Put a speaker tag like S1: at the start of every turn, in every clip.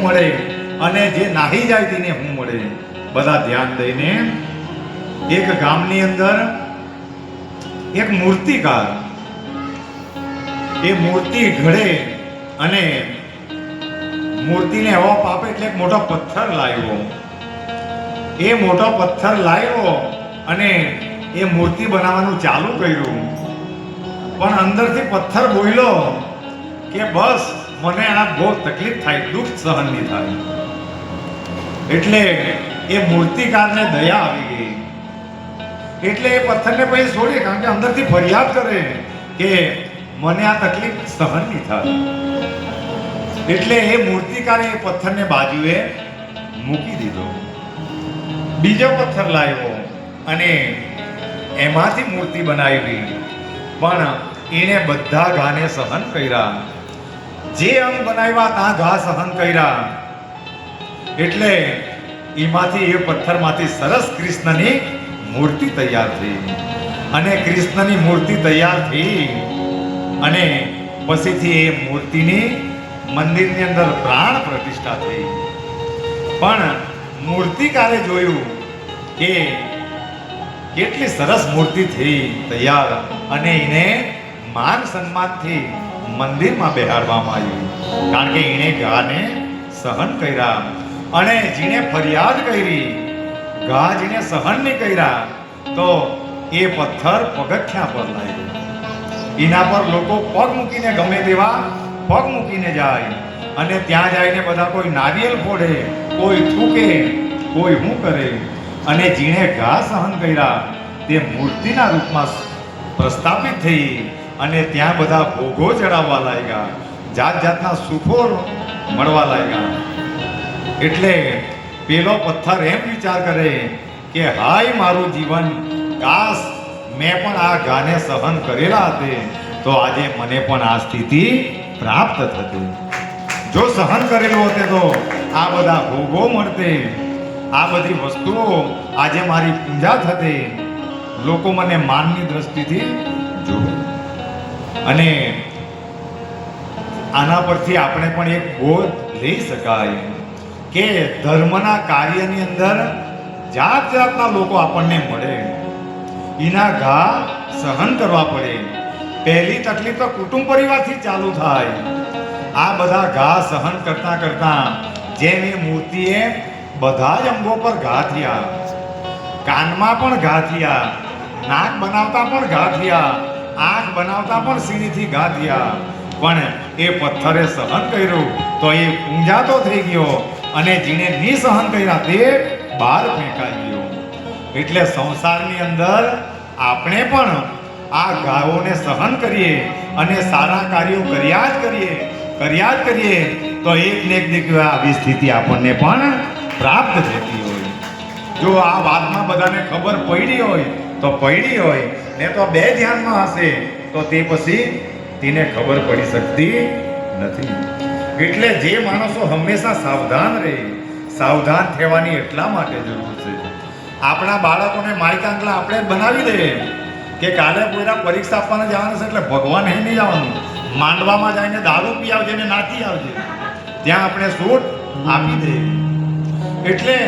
S1: મળે અને જે નાહી જાય તેને શું મળે. બધા ધ્યાન દઈને એક ગામની અંદર એક મૂર્તિકાર એ મૂર્તિ ઘડે અને મૂર્તિને હવા પાપે એટલે એક મોટો પથ્થર લાવ્યો. એ મોટો પથ્થર લાવ્યો અને એ મૂર્તિ બનાવવાનું ચાલુ કર્યું. પણ અંદરથી પથ્થર બોલ્યો કે બસ મને આ બહુ તકલીફ થાય, દુઃખ સહન નહીં થાય. એટલે એ મૂર્તિકારને દયા આવી ગઈ. એટલે એ પથ્થરને પછી છોડી, કારણ કે અંદરથી ફરિયાદ કરે કે મને આ તકલીફ સહન નહીં થાય. એટલે એ મૂર્તિકારે એ પથ્થરને બાજુએ મૂકી દીધો. બીજો પથ્થર લાવ્યો અને એમાંથી મૂર્તિ બનાવી. પણ એને બધા ઘાને સહન કર્યા. જે અંગ બનાવ્યા ત્યાં ઘા સહન કર્યા. એટલે એમાંથી એ પથ્થરમાંથી સરસ કૃષ્ણની મૂર્તિ તૈયાર થઈ. અને કૃષ્ણની મૂર્તિ તૈયાર થઈ અને પછીથી એ મૂર્તિની મંદિરની અંદર પ્રાણ પ્રતિષ્ઠા થઈ. પણ મૂર્તિકારે જોયું કે કેટલી સરસ મૂર્તિ થઈ તૈયાર અને એને માન સન્માનથી મંદિરમાં બેહાડવામાં આવ્યું. કારણ કે એને ઘાને સહન કર્યા અને જેને ફરિયાદ કરી, ઘા જેને સહન નહીં કર્યા, તો એ પથ્થર પગથિયા પર લાગ્યો. એના પર લોકો પગ મૂકીને ગમે તેવા પગ મૂકીને જાય અને ત્યાં જઈને બધા કોઈ નારિયેલ ફોડે, કોઈ થૂકે, કોઈ શું કરે. અને જેણે ઘા સહન કર્યા તે મૂર્તિના રૂપમાં પ્રસ્થાપિત થઈ અને ત્યાં બધા ભોગો ચડાવવા લાગ્યા, જાત જાતના સુખો મળવા લાગ્યા. એટલે પેલો પથ્થર એમ વિચાર કરે કે હાય મારું જીવન, કાશ મેં પણ આ ઘાને સહન કરેલા હતે તો આજે મને પણ આ સ્થિતિ પ્રાપ્ત થતી. જો સહન કરેલું હોતે તો આ બધા ભોગો મળતે, આ બધી વસ્તુઓ આજે મારી પૂજા થતી, લોકો મને માનની દ્રષ્ટિથી જોવે. અને આના પરથી આપણે પણ એક બોધ લઈ શકાય કે ધર્મના કાર્યની અંદર જાત જાતના લોકો આપણને મળે, એના ઘા સહન કરવા પડે. પહેલી તકલીફ તો કુટુંબ પરિવારથી ચાલુ થાય. આ બધા ઘા સહન કરતા કરતા જેમ એ મૂર્તિએ બધા જ અંગો પર ઘા થયા, કાનમાં પણ ઘા થયા, નાક બનાવતા પણ ઘા થયા, આંખ બનાવતા પણ સીણીથી ઘા થયા. પણ એ પથ્થરે સહન કર્યું તો એ પૂંજાતો થઈ ગયો અને જેને નહીં સહન કર્યા તે બહાર ફેંકાઈ ગયો. એટલે સંસારની અંદર આપણે પણ આ ઘાઓને સહન કરીએ અને સારા કાર્યો કર્યા જ કરીએ તો એક ને એક આવી સ્થિતિ આપણને પણ પ્રાપ્ત થતી હોય. જો આ વાતમાં બધાને ખબર પડી હોય તો પડી હોય, ને તો બે ધ્યાનમાં હશે તો તે પછી તેને ખબર પડી શકતી નથી. એટલે જે માણસો હંમેશા સાવધાન રહે, સાવધાન થવાની એટલા માટે જરૂર છે. આપણા બાળકોને માયકાંગલા આપણે બનાવી દઈએ કે કાલે કોઈના પરીક્ષા આપવાને જવાનું છે એટલે ભગવાન એ નહીં જવાનું, માંડવામાં જઈને દારૂ પી આવજે ને નાચી આવજે, ત્યાં આપણે છૂટ આપી દઈએ. એટલે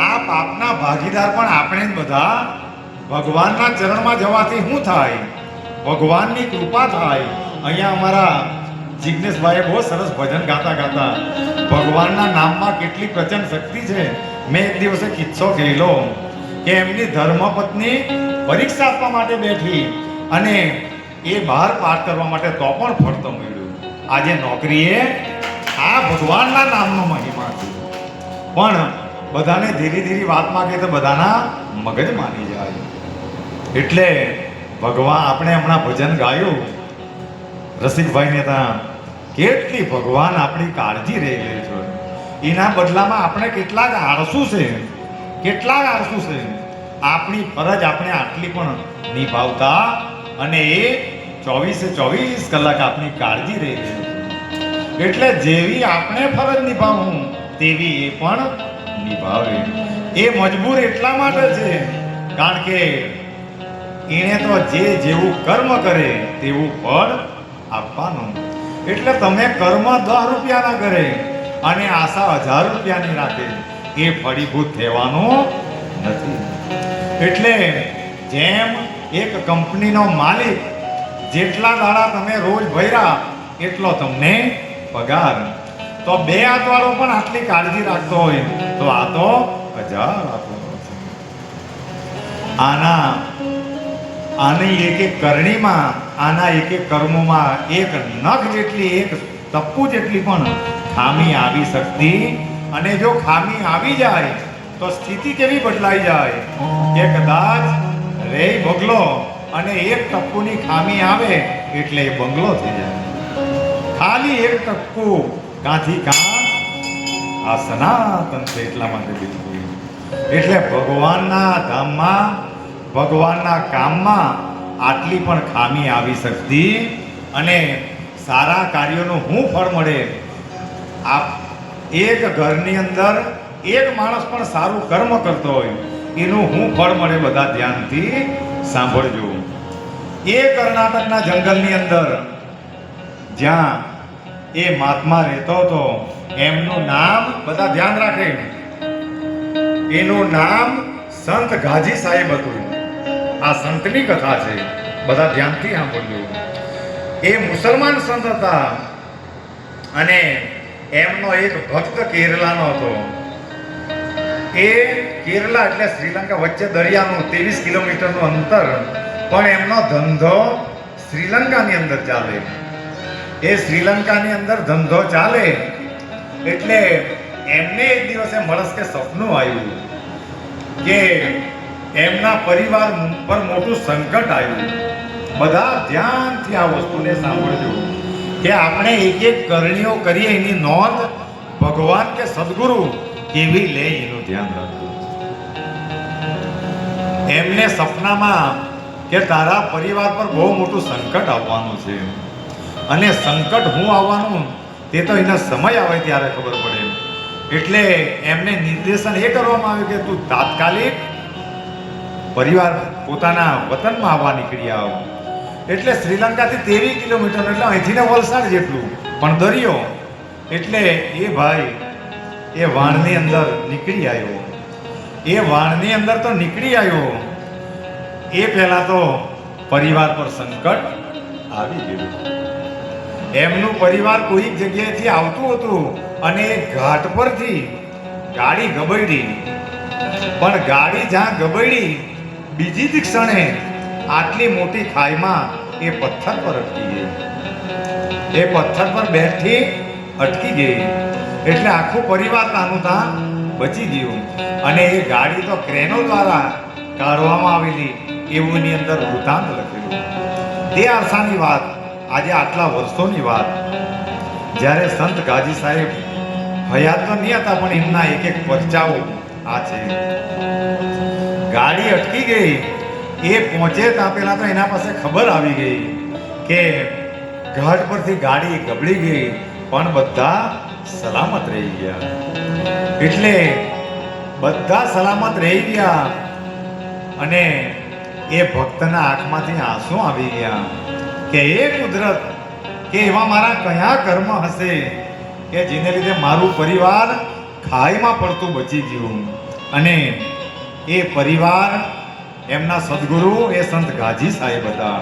S1: આ પાપના ભાગીદાર પણ આપણે જ બધા. ભગવાનના ચરણમાં જવાથી શું થાય? ભગવાનની કૃપા થાય. અહીંયા અમારા જિજ્ઞેશભાઈએ બહુ સરસ ભજન ગાતા ગાતા ભગવાનના નામમાં કેટલી પ્રચંડ શક્તિ છે. મેં એક દિવસે કિસ્સો કહેલો કે એમની ધર્મપત્ની પરીક્ષા આપવા માટે બેઠી અને એ બહાર પાઠ કરવા માટે તો પણ ફળતો મળ્યું. આજે નોકરીએ આ ભગવાનના નામનો મહિમા છે. પણ બધાને ધીરે ધીરે વાતમાં કહે તો બધાના મગજ માની જાય. એટલે ભગવાન, આપણે હમણાં ભજન ગાયું રસિકભાઈને ત્યાં, કેટલી ભગવાન આપણી કાળજી રહેલી છે. એના બદલામાં આપણે કેટલાક આળસુ છે. આપણી ફરજ આપણે આટલી પણ નિભાવતા અને એ 24/24 કલાક આપણી કાળજી રહેલી છે. એટલે જેવી આપણે ફરજ નિભાવવું તેવી એ પણ નિભાવે. એ મજબૂર એટલા માટે છે કારણ કે એને તો જે જેવું કર્મ કરે તેવું ફળ આપવાનું. એટલે તમે કર્મ 10 રૂપિયાના કરે અને આશા 1000 રૂપિયાની રાખે એ ફળીભૂત થવાનું નથી. એટલે જેમ એક કંપનીનો માલિક જેટલા દાડા તમે રોજ ભર્યા એટલો તમને પગાર, તો 2 હાથવાળો પણ આટલી કાળજી રાખતો હોય તો આ તો 1000 આપવાનો છે. આની એક એક કરણીમાં, આના એક એક કર્મોમાં એક નખ જેટલી, એક ટપ્પુ જેટલી પણ ખામી આવી શકતી. અને જો ખામી આવી જાય તો સ્થિતિ કેવી બદલાઈ જાય કે કદાચ રે બગલો અને એક ટપ્પુની ખામી આવે એટલે એ બંગલો થઈ જાય. ખાલી એક ટપ્પુ કાંથી કાં આ સનાતન છે એટલા માટે બિલકુલ. એટલે ભગવાનના ધામમાં, ભગવાનના કામમાં આટલી પણ ખામી આવી શકતી. અને સારા કાર્યોનું શું ફળ મળે? એક ઘરની અંદર એક માણસ પણ સારું કર્મ કરતો હોય એનું શું ફળ મળે? બધા ધ્યાનથી સાંભળજો. એ કર્ણાટકના જંગલની અંદર જ્યાં એ મહાત્મા રહેતો હતો, એમનું નામ બધા ધ્યાન રાખે, એનું નામ સંત ગાજી સાહેબ હતું. આ સંતની કથા છે, બધા ધ્યાનથી સાંભળજો. એ મુસલમાન સંત હતા અને એમનો એક ભક્ત કેરલાનો હતો. એ કેરલા એટલે શ્રીલંકા વચ્ચે દરિયાનું 23 કિલોમીટરનું અંતર, પણ એમનો ધંધો શ્રીલંકાની અંદર ચાલે. એ શ્રીલંકાની અંદર ધંધો ચાલે એટલે એમને એક દિવસે મળસ્કે સપનું આવ્યું કે એમના પરિવાર પર મોટું સંકટ આવ્યું. બધા ધ્યાનથી આ વસ્તુને સાંભળજો કે આપણે એક એક કરણીઓ કરીએ એની નોંધ ભગવાન કે સદગુરુ કેવી લે એનું ધ્યાન રાખજો. એમને સપનામાં કે તારા પરિવાર પર બહુ મોટું સંકટ આવવાનું છે અને સંકટ હું આવવાનું તે તો એનો સમય આવે ત્યારે ખબર પડે. એટલે એમને નિર્દેશન એ કરવામાં આવ્યું કે તું તાત્કાલિક પરિવાર પોતાના વતનમાં આવવા નીકળી આવ. એટલે શ્રીલંકાથી 23 કિલોમીટર એટલે અહીંથી ને વલસાડ જેટલું પણ દરિયો. એટલે એ ભાઈ એ વાણની અંદર નીકળી આવ્યો. એ વાણની અંદર તો નીકળી આવ્યો, એ પહેલા તો પરિવાર પર સંકટ આવી ગયું. એમનું પરિવાર કોઈક જગ્યાએથી આવતું હતું અને એ ઘાટ પરથી ગાડી ગબડી, પણ ગાડી જ્યાં ગબડી બીજી જ ક્ષણે આટલી મોટી ખાઈમાં એ પથ્થર પર અટકી ગઈ. એ પથ્થર પર બેઠી અટકી ગઈ એટલે આખું પરિવાર તાનું ત્યાં બચી ગયું. અને એ ગાડી તો ક્રેનો દ્વારા કાઢવામાં આવેલી એવું એની અંદર વૃત્તાંત લખેલું. તે આશાની વાત, આજે આટલા વર્ષોની વાત, જ્યારે સંત ગાજી સાહેબ હયાત તો નહીં હતા પણ એમના એક એક પરચાઓ આ છે. ગાડી અટકી ગઈ, એ પહોંચે ત્યાં પહેલા તો એના પાસે ખબર આવી ગઈ કે ઘાટ પરથી ગાડી ગબડી ગઈ પણ બધા સલામત રહી ગયા. એટલે બધા સલામત રહી ગયા અને એ ભક્તના આંખમાંથી આંસુ આવી ગયા કે એ કુદરત, કે એવા મારા કયા કર્મ હશે કે જેને લીધે મારું પરિવાર ખાઈમાં પડતું બચી ગયું. અને એ પરિવાર એમના સદગુરુ એ સંત ગાજી સાહેબ હતા.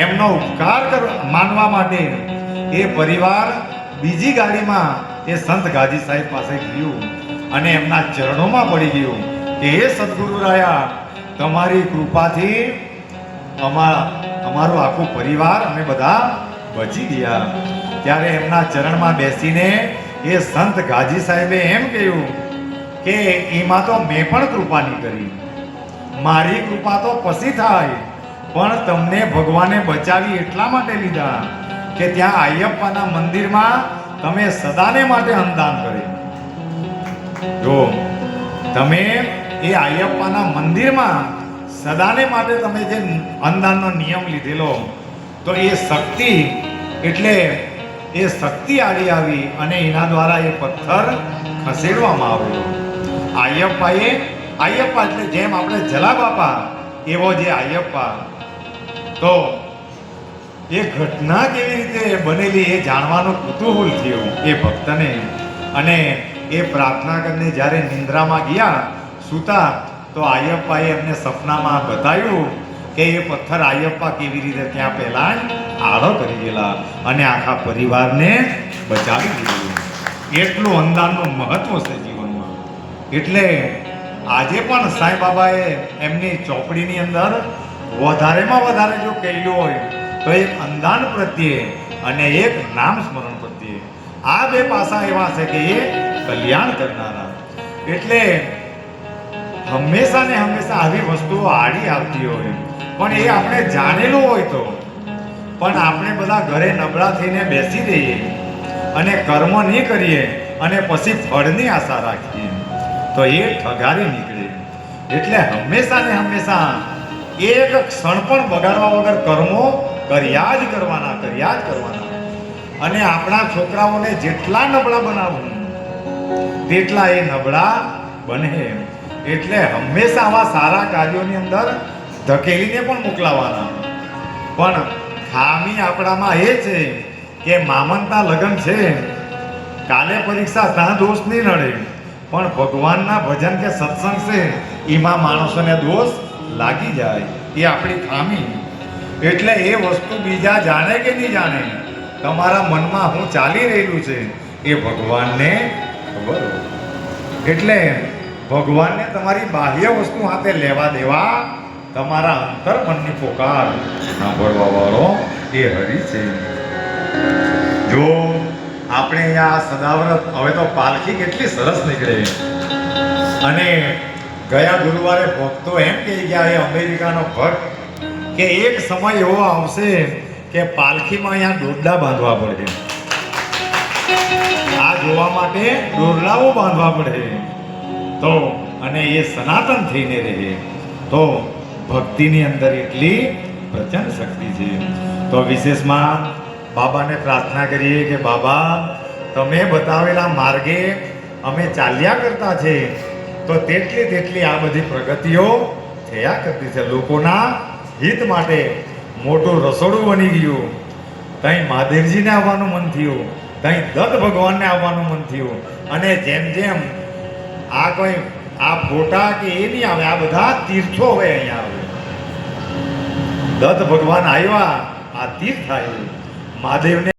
S1: એમનો ઉપકાર માનવા માટે એ પરિવાર બીજી ગાડીમાં એ સંત ગાજી સાહેબ પાસે ગયું અને એમના ચરણોમાં પડી ગયું કે એ સદગુરુ રાયા, તમારી કૃપાથી અમારું આખું પરિવાર અમે બધા બચી ગયા. ત્યારે એમના ચરણમાં બેસીને એ સંત ગાજી સાહેબે એમ કહ્યું કે એમાં તો મેં પણ કૃપા નહીં કરી, મારી કૃપા તો પછી થાય, પણ તમને ભગવાને બચાવી એટલા માટે લીધા કે ત્યાં આયપ્પાના મંદિરમાં તમે સદાને માટે અન્નદાન કરે. જો તમે એ આયપ્પાના મંદિરમાં સદાને માટે તમે જે અન્નદાનનો નિયમ લીધેલો, તો એ શક્તિ, એટલે એ શક્તિ આડી આવી અને એના દ્વારા એ પથ્થર ખસેડવામાં આવ્યો. આયપ્પા એટલે જેમ આપણે જલાબાપા એવો જે આયપ્પા. તો એ ઘટના કેવી રીતે બનેલી એ જાણવાનું કુતૂહલ થયું એ ભક્તને. અને એ પ્રાર્થના કરીને જ્યારે નિંદ્રામાં ગયા સૂતા, તો આયપ્પાએ એમને સપનામાં બતાવ્યું કે એ પથ્થર આયપ્પા કેવી રીતે ત્યાં પહેલા આળો કરી ગયેલા અને આખા પરિવારને બચાવી દીધું. એટલું અંદાજનું મહત્વ છે જીવનમાં. એટલે આજે પણ સાંઈ બાબાએ એમની ચોપડીની અંદર વધારેમાં વધારે જો કહેલું હોય તો એક અંદાન પ્રત્યે અને એક નામ સ્મરણ પ્રત્યે, આ બે પાસા એવા છે કે એ કલ્યાણ કરનારા. એટલે હંમેશા ને હંમેશા આવી વસ્તુઓ આડી આવતી હોય, પણ એ આપણે જાણેલું હોય તો. પણ આપણે બધા ઘરે નબળા થઈને બેસી રહીએ અને કર્મ નહીં કરીએ અને પછી ફળની આશા રાખીએ તો એ ઠગારી નીકળે. એટલે હંમેશા ને હંમેશા એક ક્ષણ પણ બગાડવા વગર કર્મો કર્યા જ કરવાના. અને આપણા છોકરાઓને જેટલા નબળા બનાવવું તેટલા એ નબળા બને. એટલે હંમેશા આવા સારા કાર્યોની અંદર ધકેલીને પણ મોકલાવાના. પણ ખામી આપણામાં એ છે કે મામનતા લગ્ન છે, કાલે પરીક્ષા ત્યાં દોષ નહીં નડે, પણ ભગવાનના ભજન કે સત્સંગ છે એમાં માણસોને દોષ લાગી જાય. એ આપણી ખામી. એટલે એ વસ્તુ બીજા જાણે કે નહીં જાણે, તમારા મનમાં હું ચાલી રહેલું છે એ ભગવાનને ખબર હોય. એટલે ભગવાનને તમારી બાહ્ય વસ્તુ હાથે લેવા દેવા, તમારા અંતર મનની પોકાર સાંભળવા વાળો એ હરિ છે. જો આપણે અહીંયા સદાવ્રત, હવે તો પાલખી કેટલી સરસ નીકળે. અને ગયા ગુરુવારે ભક્તો એમ કહી ગયા, એ અમેરિકાનો ભક્ત, કે એક સમય એવો આવશે કે પાલખીમાં અહીંયા દોરડા બાંધવા પડે, આ જોવા માટે દોરડાઓ બાંધવા પડે. તો અને એ સનાતન થઈને રહે તો ભક્તિની અંદર એટલી પ્રચંડ શક્તિ છે. તો વિશેષમાં બાબાને પ્રાર્થના કરીએ કે બાબા, તમે બતાવેલા માર્ગે અમે ચાલ્યા કરતા છે તો તેટલી આ બધી પ્રગતિઓ થયા કરતી છે. લોકોના હિત માટે મોટું રસોડું બની ગયું, ત્યાં મહાદેવજીને આવવાનું મન થયું, ત્યાં દત્ત ભગવાનને આવવાનું મન થયું. અને જેમ જેમ આ કોઈ આ ફોટા કે એ નહીં આવે, આ બધા તીર્થો હવે અહીંયા આવે. દત્ત ભગવાન આવ્યા, આ તીર્થ આવ્યું. મહાદેવને